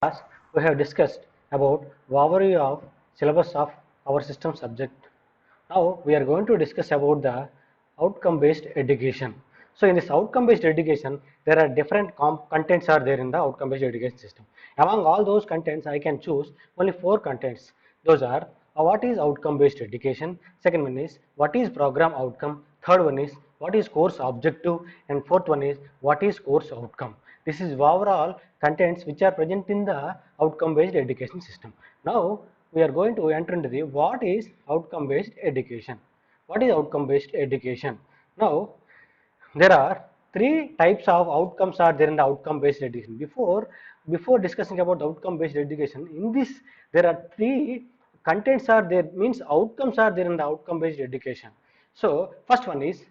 Class, we have discussed about overview of syllabus of our system subject. Now we are going to discuss about the outcome-based education. So in this outcome-based education, there are different contents are there in the outcome-based education system. Among all those contents, I can choose only four contents. Those are what is outcome-based education. Second one is what is program outcome. Third one is what is course objective, and fourth one is what is course outcome. This is overall contents which are present in the outcome-based education system. Now we are going to enter into the what is outcome based education. What is outcome based education? Now there are three types of outcomes are there in the outcome based education. Before discussing about outcome based education, in this there are three contents are there, means outcomes are there in the outcome based education. So first one is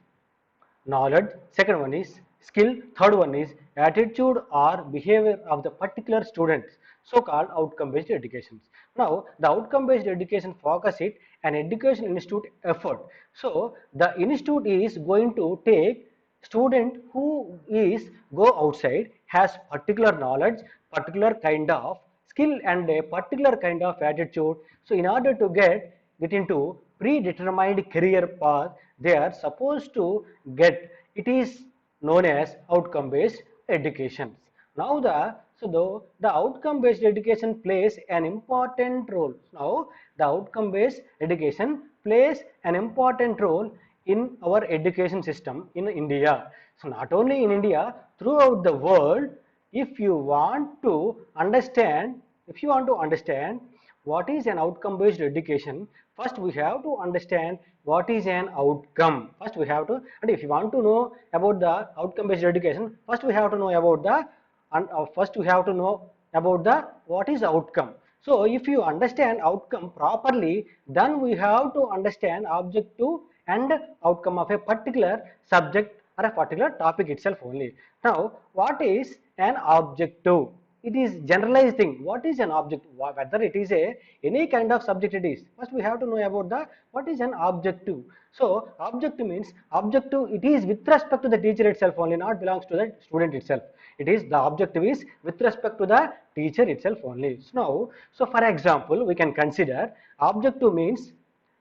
knowledge, second one is skill, third one is attitude or behavior of the particular students, so called outcome based education. Now the outcome based education focus it an education institute effort. So the institute is going to take student who is go outside, has particular knowledge, particular kind of skill and a particular kind of attitude. So in order to get into predetermined career path, they are supposed to get, it is known as outcome based education. Now the outcome based education plays an important role. Now the outcome based education plays an important role in our education system in India. So not only in India, throughout the world. If you want to understand, if you want to understand what is an outcome based education, first we have to understand what is an outcome. First we have to, and if you want to know about the outcome based education, first we have to know about the, and first we have to know about the what is outcome. So if you understand outcome properly, then we have to understand objective and outcome of a particular subject or a particular topic itself only. Now what is an objective? It is generalized thing. What is an object? Whether it is a any kind of subject it is. First we have to know about the what is an objective. So objective means objective. It is with respect to the teacher itself only, not belongs to the student itself. It is the objective is with respect to the teacher itself only. So now, so for example, we can consider objective means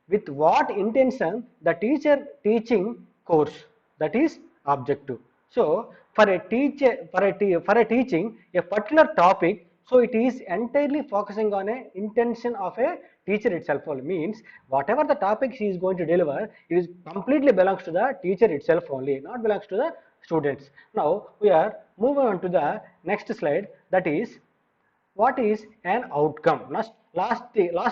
with what intention the teacher teaching course, that is objective. So for a teacher, for a teaching a particular topic, so it is entirely focusing on a intention of a teacher itself only, means whatever the topic he is going to deliver, it is completely belongs to the teacher itself only, not belongs to the students. Now we are moving on to the next slide, that is what is an outcome. Last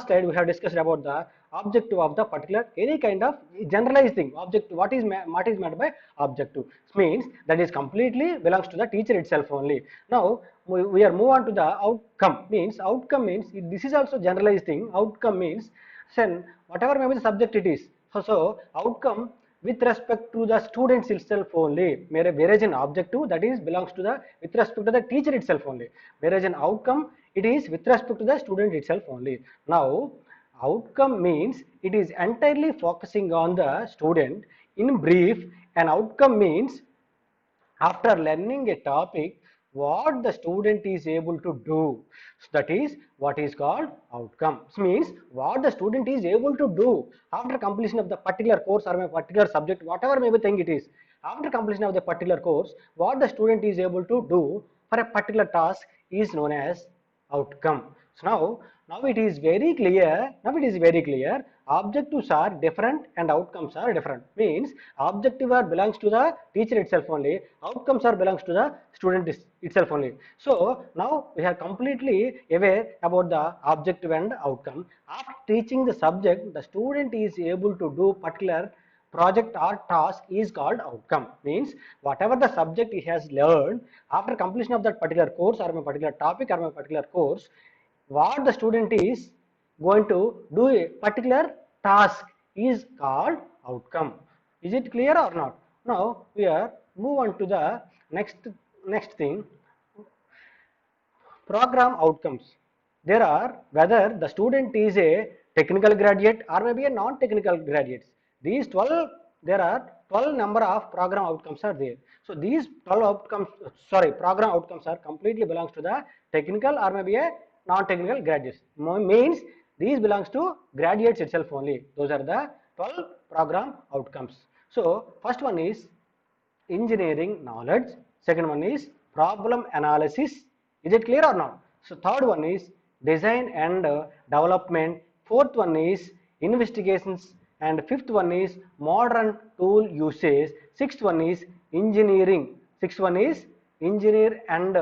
slide we have discussed about the objective of the particular any kind of generalized thing. Objective, what is meant by objective means that is completely belongs to the teacher itself only. Now we are move on to the outcome. Outcome means this is also generalized thing. Outcome means then whatever may be the subject it is. So outcome with respect to the students itself only, whereas an objective that is belongs to the with respect to the teacher itself only, whereas an outcome it is with respect to the student itself only. Now outcome means it is entirely focusing on the student. In brief, an outcome means after learning a topic, what the student is able to do. So that is what is called outcomes. Means what the student is able to do after completion of the particular course or a particular subject, whatever maybe thing it is. After completion of the particular course, what the student is able to do for a particular task is known as outcome. So now it is very clear. Now it is very clear. Objectives are different and outcomes are different. Means objective are belongs to the teacher itself only. Outcomes are belongs to the student itself only. So now we are completely aware about the objective and outcome. After teaching the subject, the student is able to do particular project or task is called outcome. Means whatever the subject he has learned after completion of that particular course or a particular topic or a particular course, what the student is going to do a particular task is called outcome. Is it clear or not? Now we are move on to the next thing, program outcomes. There are whether the student is a technical graduate or maybe a non-technical graduate. These 12, there are 12 number of program outcomes are there. So these 12 outcomes, sorry, program outcomes are completely belongs to the technical or maybe a non-technical graduates. Means these belongs to graduates itself only. Those are the 12 program outcomes. So first one is engineering knowledge, second one is problem analysis. Is it clear or not? So third one is design and development, fourth one is investigations, and fifth one is modern tool usage, sixth one is engineering, sixth one is engineer and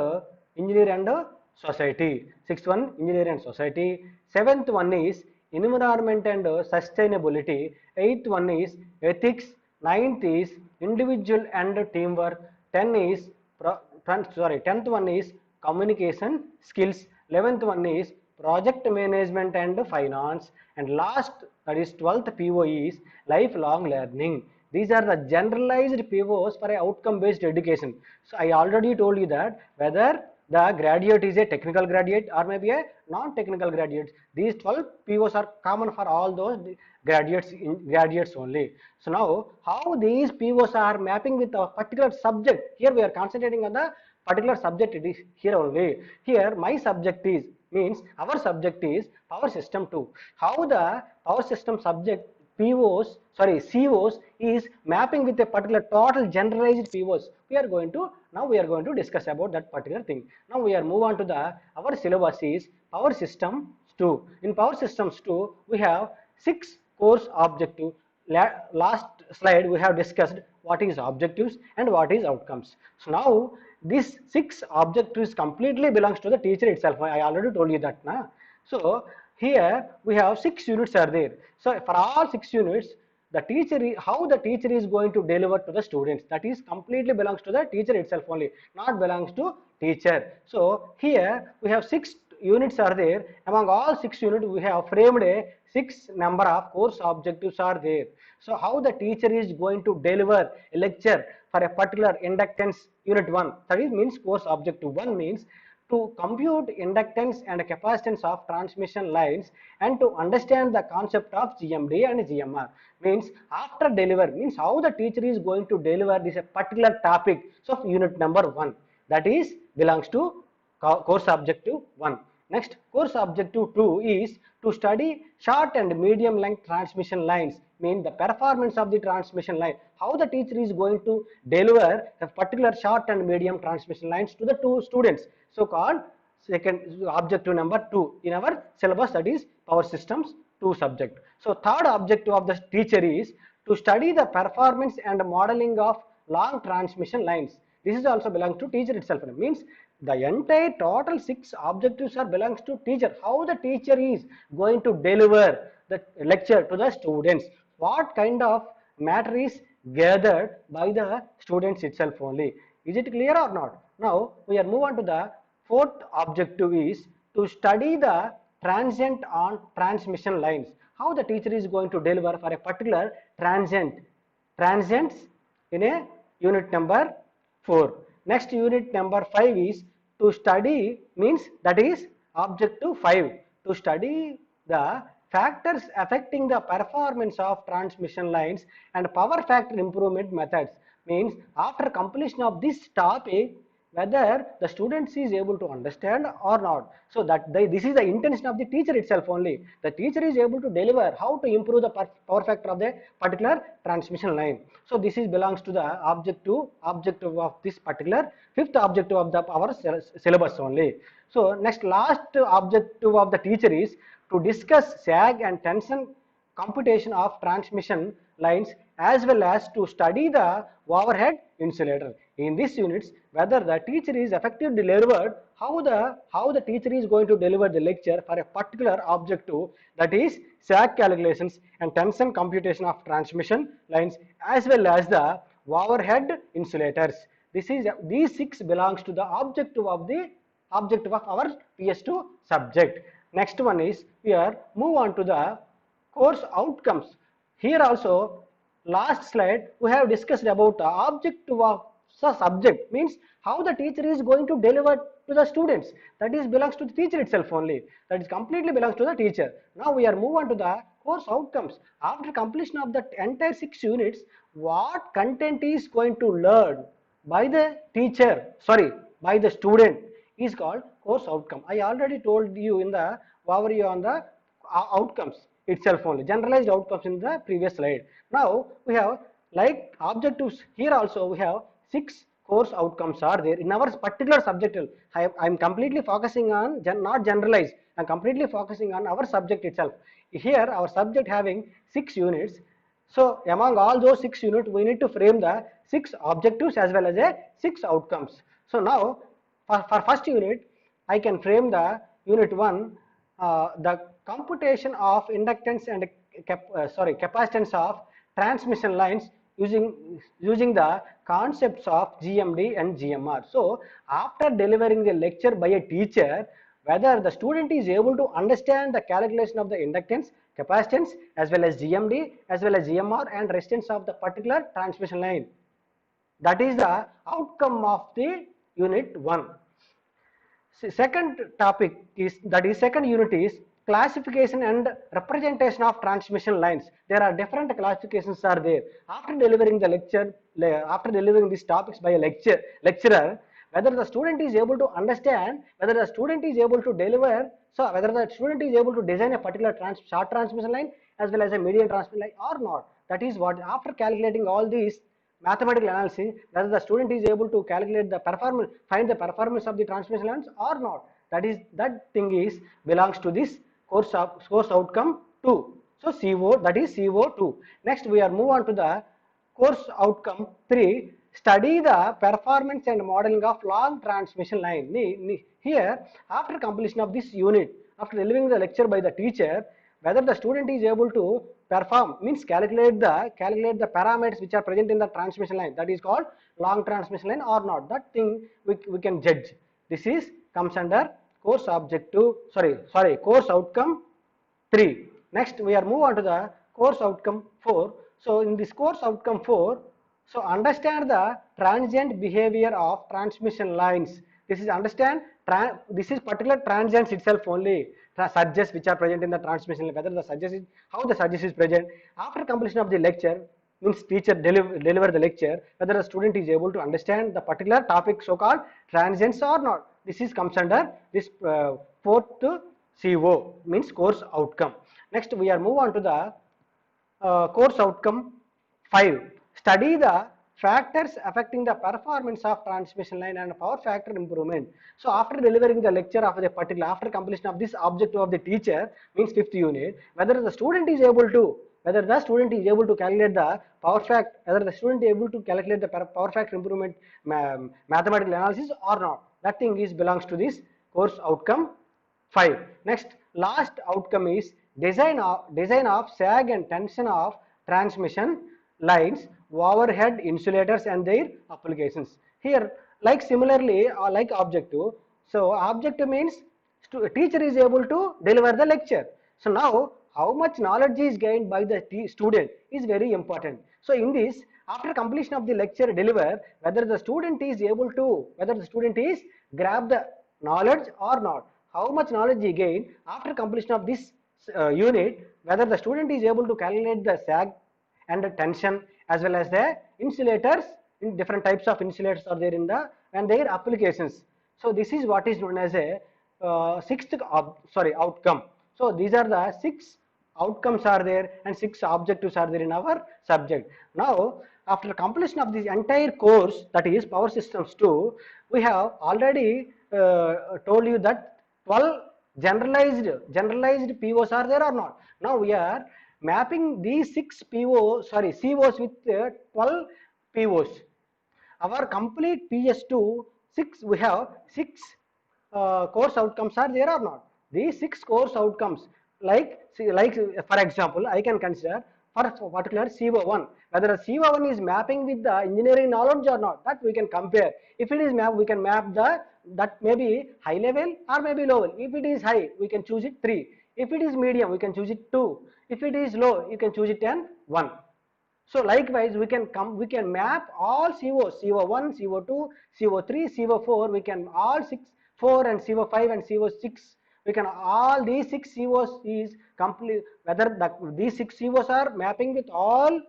society, sixth one engineer and society, seventh one is environment and sustainability, eighth one is ethics, ninth is individual and teamwork, 10 is 10th one is communication skills, 11th one is project management and finance, and last, that is 12th PO is lifelong learning. These are the generalized POs for a outcome based education. So I already told you that whether the graduate is a technical graduate or maybe a non-technical graduate, these 12 POs are common for all those graduates only. So now how these POs are mapping with a particular subject, here we are concentrating on the particular subject, it is here only. Here my subject is, means our subject is power system 2. How the power system subject POs, sorry, COs is mapping with a particular total generalized POs. We are going to discuss about that particular thing. Now we are move on to the, our syllabus is power systems 2. In power systems 2, we have 6 course objective. Last slide we have discussed what is objectives and what is outcomes. So now this 6 objectives completely belongs to the teacher itself. I already told you that, na? So here we have 6 units are there. So for all 6 units, the teacher, how the teacher is going to deliver to the students, that is completely belongs to the teacher itself only, not belongs to teacher. So here we have 6 units are there. Among all 6 units, we have framed a 6 number of course objectives are there. So how the teacher is going to deliver a lecture for a particular inductance unit 1, that is means course objective 1 means to compute inductance and capacitance of transmission lines and to understand the concept of GMD and GMR. Means after deliver, means how the teacher is going to deliver this a particular topic. So unit number 1, that is belongs to course objective 1. Next, course objective 2 is to study short and medium length transmission lines, mean the performance of the transmission line, how the teacher is going to deliver a particular short and medium transmission lines to the two students. So called second objective number 2 in our syllabus, that is power systems 2 subject. So third objective of the teacher is to study the performance and modeling of long transmission lines. This is also belongs to teacher itself. It means the entire total 6 objectives are belongs to teacher. How the teacher is going to deliver the lecture to the students, what kind of matter is gathered by the students itself only. Is it clear or not? Now we are move on to the fourth objective is to study the transient on transmission lines. How the teacher is going to deliver for a particular transients in a unit number 4. Next, unit number 5 is to study, means that is objective 5, to study the factors affecting the performance of transmission lines and power factor improvement methods. Means after completion of this topic, whether the students is able to understand or not. So that this is the intention of the teacher itself only. The teacher is able to deliver how to improve the power factor of the particular transmission line. So this is belongs to the objective of this particular fifth objective of the our syllabus only. So next last objective of the teacher is to discuss sag and tension computation of transmission lines as well as to study the overhead insulator. In this units, whether the teacher is effectively delivered, how the teacher is going to deliver the lecture for a particular objective, that is sag calculations and tension computation of transmission lines as well as the overhead insulators. These 6 belongs to the objective of our PS2 subject. Next one is here move on to the course outcomes. Here also last slide we have discussed about the objective of subject, means how the teacher is going to deliver to the students. That is belongs to the teacher itself only. That is completely belongs to the teacher. Now we are move on to the course outcomes. After completion of the entire 6 units, what content is going to learn by the teacher, sorry, by the student is called course outcome. I already told you in the overview on the outcomes itself only, generalized outcomes in the previous slide. Now we have like objectives. Here also we have 6 course outcomes are there in our particular subject. I am completely focusing on not generalized. I am completely focusing on our subject itself. Here our subject having 6 units. So among all those 6 units, we need to frame the 6 objectives as well as a 6 outcomes. So now for first unit, I can frame the unit 1, the computation of inductance and capacitance of transmission lines using the concepts of GMD and GMR. So after delivering the lecture by a teacher, whether the student is able to understand the calculation of the inductance, capacitance as well as GMD as well as GMR and resistance of the particular transmission line. That is the outcome of the unit 1. Second topic is, that is second unit is classification and representation of transmission lines. There are different classifications are there. After delivering the lecture, after delivering these topics by a lecturer, whether the student is able to understand, whether the student is able to deliver, so whether the student is able to design a particular short transmission line as well as a medium transmission line or not. That is what, after calculating all these mathematical analysis, whether the student is able to calculate the performance, find the performance of the transmission lines or not. That thing is belongs to this course outcome 2. So CO, that is CO2. Next we are move on to the course outcome 3. Study the performance and modeling of long transmission line. Here, after completion of this unit, after delivering the lecture by the teacher, whether the student is able to perform, means calculate the parameters which are present in the transmission line, that is called long transmission line or not. That thing we can judge. This is comes under course objective, course outcome 3. Next we are move on to the course outcome 4. So in this course outcome 4, so understand the transient behavior of transmission lines. This is understand, this is particular transients itself only, surges which are present in the transmission line, whether the surges is, how the surges is present. After completion of the lecture, means teacher deliver the lecture, whether the student is able to understand the particular topic so called transients or not. This is comes under this fourth CO, means course outcome. Next we are move on to the course outcome 5. Study the factors affecting the performance of transmission line and power factor improvement. So after delivering the lecture of the particular, after completion of this objective of the teacher, means 5th unit, whether the student is able to calculate the power factor, whether the student is able to calculate the power factor improvement mathematical analysis or not. That thing is belongs to this course outcome 5. Next, last outcome is design of sag and tension of transmission lines, overhead insulators and their applications. Here, like similarly, like objective. So objective means teacher is able to deliver the lecture. So now, how much knowledge is gained by the student is very important. So in this, after completion of the lecture deliver, whether the student is able to, grab the knowledge or not, how much knowledge he gain after completion of this unit, whether the student is able to calculate the sag and the tension as well as the insulators, in different types of insulators are there in the and their applications. So this is what is known as a outcome. So these are the 6 outcomes are there and 6 objectives are there in our subject. Now after completion of this entire course, that is power systems 2, we have already told you that 12 generalized POs are there or not. Now we are mapping these 6 COs with 12 POs. Our complete PS2 we have 6 course outcomes are there or not. These 6 course outcomes, like for example, I can consider for particular CO1, whether CO1 is mapping with the engineering knowledge or not, that we can compare. If it is map, we can map that may be high level or maybe low level. If it is high, we can choose it 3. If it is medium, we can choose it 2. If it is low, you can choose it 1. So likewise, we can map all COs, CO1, CO2, CO3, CO4. We can all 6 CO4 and CO5 and CO6. We can all these 6 COs is complete, whether these 6 COs are mapping with all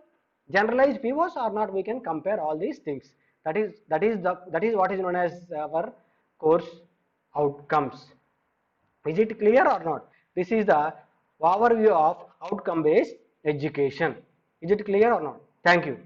generalized POs or not, we can compare all these things. That is what is known as our course outcomes. Is it clear or not? This is the overview of outcome based education. Is it clear or not? Thank you.